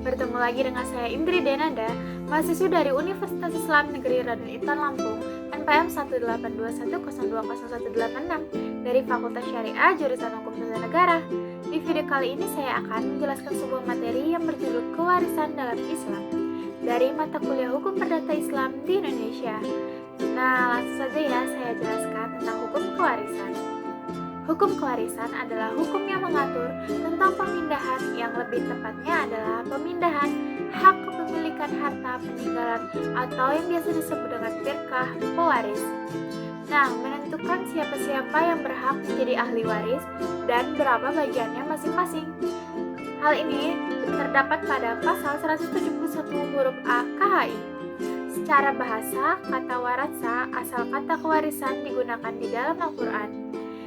Bertemu lagi dengan saya Indri Denanda, mahasiswa dari Universitas Islam Negeri Raden Intan Lampung, NPM 18210200186 dari Fakultas Syariah Jurusan Hukum Tata Negara. Di video kali ini saya akan menjelaskan sebuah materi yang berjudul Kewarisan dalam Islam dari mata kuliah Hukum Perdata Islam di Indonesia. Nah, langsung saja ya saya jelaskan tentang hukum kewarisan. Hukum kewarisan adalah hukum yang mengatur tentang pemindahan, yang lebih tepatnya adalah pemindahan hak kepemilikan harta peninggalan atau yang biasa disebut dengan firqah pewaris. Nah, menentukan siapa-siapa yang berhak menjadi ahli waris dan berapa bagiannya masing-masing. Hal ini terdapat pada pasal 171 huruf A KHI. Secara bahasa, kata warasa asal kata kewarisan digunakan di dalam Al-Quran.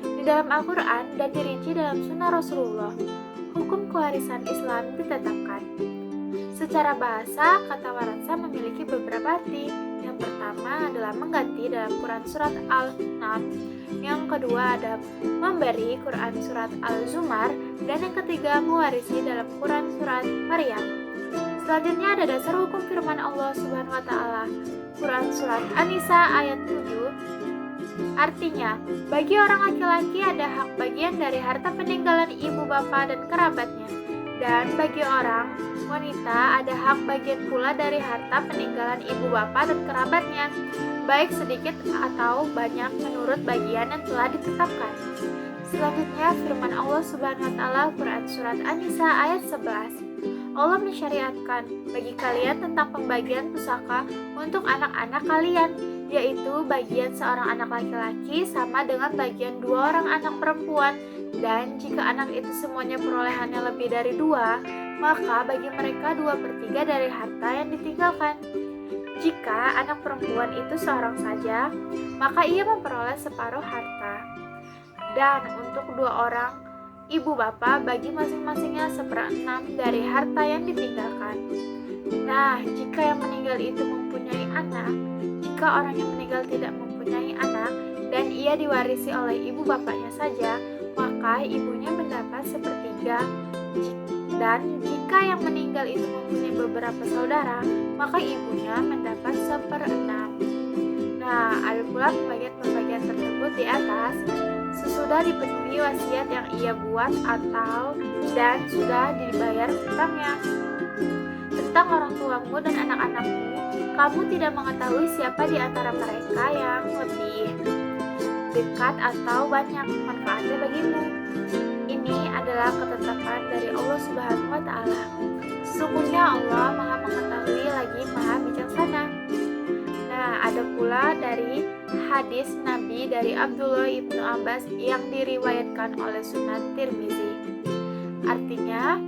Di dalam Al-Quran dan dirinci dalam Sunnah Rasulullah, hukum kewarisan Islam ditetapkan. Secara bahasa, kata warasa memiliki beberapa arti. Yang pertama adalah mengganti dalam Quran Surat Al-Nam. Yang kedua ada memberi Quran Surat Al-Zumar. Dan yang ketiga mewarisi dalam Quran Surat Maryam. Selanjutnya ada dasar hukum firman Allah Subhanahu wa Ta'ala, Quran Surat An-Nisa ayat 7. Artinya, bagi orang laki-laki ada hak bagian dari harta peninggalan ibu bapa dan kerabatnya, dan bagi orang wanita ada hak bagian pula dari harta peninggalan ibu bapa dan kerabatnya, baik sedikit atau banyak menurut bagian yang telah ditetapkan. Selanjutnya firman Allah Subhanahu wa Ta'ala Quran Surat An-Nisa ayat 11. Allah mensyariatkan bagi kalian tentang pembagian pusaka untuk anak-anak kalian, yaitu bagian seorang anak laki-laki sama dengan bagian dua orang anak perempuan, dan jika anak itu semuanya perolehannya lebih dari 2, maka bagi mereka 2/3 dari harta yang ditinggalkan. Jika anak perempuan itu seorang saja, maka ia memperoleh separuh harta. Dan untuk 2 orang ibu bapak bagi masing-masingnya 1/6 dari harta yang ditinggalkan. Nah, jika yang meninggal itu mempunyai anak, jika orang yang meninggal tidak mempunyai anak dan ia diwarisi oleh ibu bapaknya saja, maka ibunya mendapat 1/3. Dan jika yang meninggal itu mempunyai beberapa saudara, maka ibunya mendapat 1/6. Nah, ada pula pembagian tersebut di atas sesudah dipenuhi wasiat yang ia buat dan sudah dibayar hutangnya. Tentang orang tuamu dan anak-anakmu, kamu tidak mengetahui siapa di antara mereka yang lebih dekat atau banyak manfaatnya bagimu. Ini adalah ketetapan dari Allah Subhanahu wa Ta'ala. Sesungguhnya Allah Maha mengetahui lagi Maha bijaksana. Nah, ada pula dari hadis Nabi dari Abdullah ibnu Abbas yang diriwayatkan oleh Sunan Tirmizi. Artinya,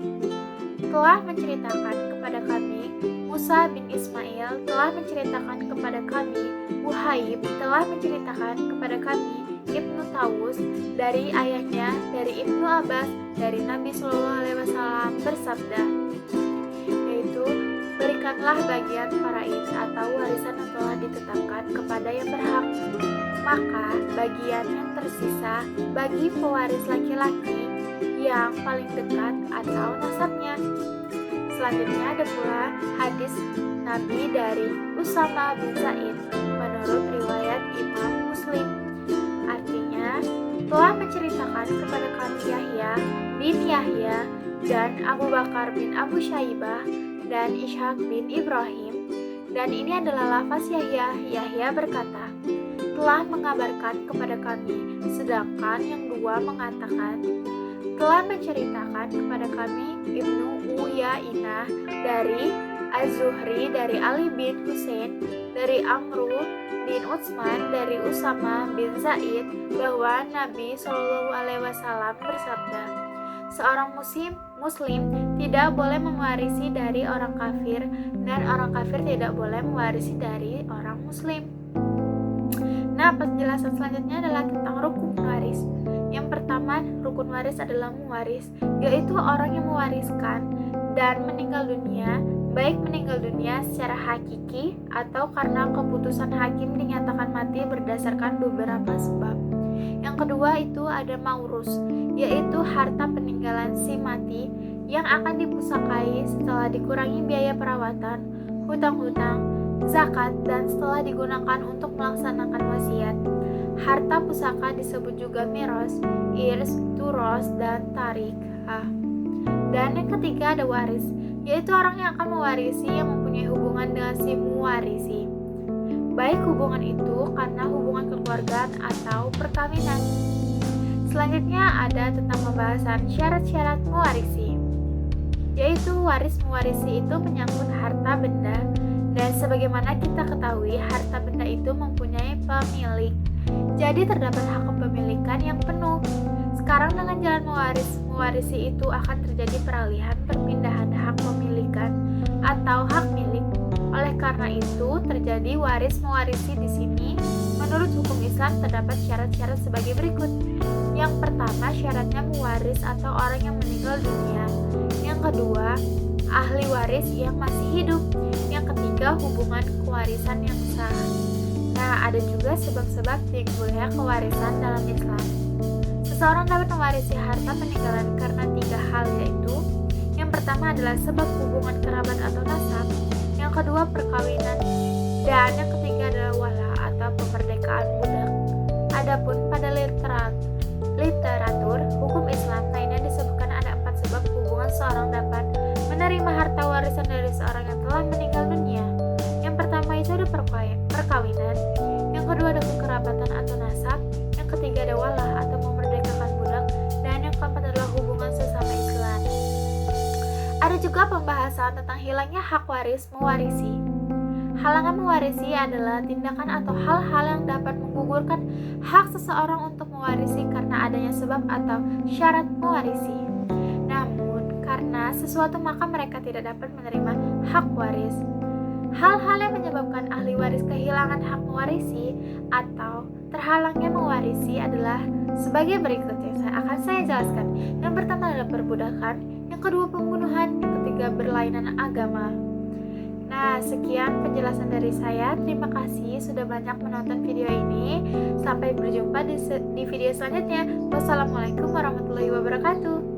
telah menceritakan kepada kami Musa bin Ismail, telah menceritakan kepada kami Wuhaib, telah menceritakan kepada kami Ibnu Tawus dari ayahnya dari Ibnu Abbas dari Nabi SAW bersabda, yaitu berikanlah bagian faraid atau warisan yang telah ditetapkan kepada yang berhak, maka bagian yang tersisa bagi pewaris laki-laki yang paling dekat atau nasabnya. Selanjutnya ada pula hadis Nabi dari Usama bin Zaid menurut riwayat Imam Muslim. Artinya, telah menceritakan kepada kami Yahya bin Yahya dan Abu Bakar bin Abu Syaibah dan Ishaq bin Ibrahim, dan ini adalah lafaz Yahya. Yahya berkata, telah mengabarkan kepada kami, sedangkan yang dua mengatakan, telah menceritakan kepada kami Ibnu Uyainah dari Az-Zuhri dari Ali bin Husain dari Amru bin Utsman dari Usama bin Zaid bahwa Nabi SAW bersabda, seorang muslim tidak boleh mewarisi dari orang kafir dan orang kafir tidak boleh mewarisi dari orang muslim. Nah, penjelasan selanjutnya adalah tentang rukun waris. Yang pertama, rukun waris adalah mewaris, yaitu orang yang mewariskan dan meninggal dunia, baik meninggal dunia secara hakiki atau karena keputusan hakim dinyatakan mati berdasarkan beberapa sebab. Yang kedua itu ada maurus, yaitu harta peninggalan si mati yang akan dipusakai setelah dikurangi biaya perawatan, hutang-hutang, zakat, dan setelah digunakan untuk melaksanakan wasiat. Harta pusaka disebut juga miros, irs, turos, dan tarikah. Dan yang ketiga ada waris, yaitu orang yang akan mewarisi yang mempunyai hubungan dengan si mewarisi. Baik hubungan itu karena hubungan kekeluargaan atau perkawinan. Selanjutnya ada tentang pembahasan syarat-syarat mewarisi, yaitu waris mewarisi itu menyangkut harta benda, dan sebagaimana kita ketahui harta benda itu mempunyai pemilik. Jadi terdapat hak kepemilikan yang penuh. Sekarang dengan jalan mewarisi itu akan terjadi peralihan perpindahan hak pemilikan atau hak milik. Oleh karena itu terjadi waris mewarisi di sini. Menurut hukum Islam terdapat syarat-syarat sebagai berikut. Yang pertama, syaratnya mewaris atau orang yang meninggal dunia. Yang kedua, ahli waris yang masih hidup. Yang ketiga, hubungan kewarisan yang sah. Nah, ada juga sebab-sebab timbulnya kewarisan dalam Islam. Seseorang dapat mewarisi harta peninggalan karena 3 hal, yaitu yang pertama adalah sebab hubungan kerabat atau nasab, yang kedua perkawinan, dan yang ketiga adalah wala atau pemerdekaan budak. Adapun pada literatur hukum Islam lainnya disebutkan ada 4 sebab hubungan seorang dapat menerima harta warisan dari seorang yang telah meninggal dunia. Yang pertama itu ada perkawinan, yang kedua ada kekerabatan atau nasab, yang ketiga ada wala atau memerdekakan budak, dan yang keempat adalah hubungan sesama Islam. Ada juga pembahasan tentang hilangnya hak waris mewarisi. Halangan mewarisi adalah tindakan atau hal-hal yang dapat menggugurkan hak seseorang untuk mewarisi karena adanya sebab atau syarat mewarisi. Namun, karena sesuatu maka mereka tidak dapat menerima hak waris. Hal-hal yang menyebabkan ahli waris kehilangan hak mewarisi atau terhalangnya mewarisi adalah sebagai berikut yang akan saya jelaskan. Yang pertama adalah perbudakan, yang kedua pembunuhan, yang ketiga berlainan agama. Nah, sekian penjelasan dari saya. Terima kasih sudah banyak menonton video ini. Sampai berjumpa di video selanjutnya. Wassalamualaikum warahmatullahi wabarakatuh.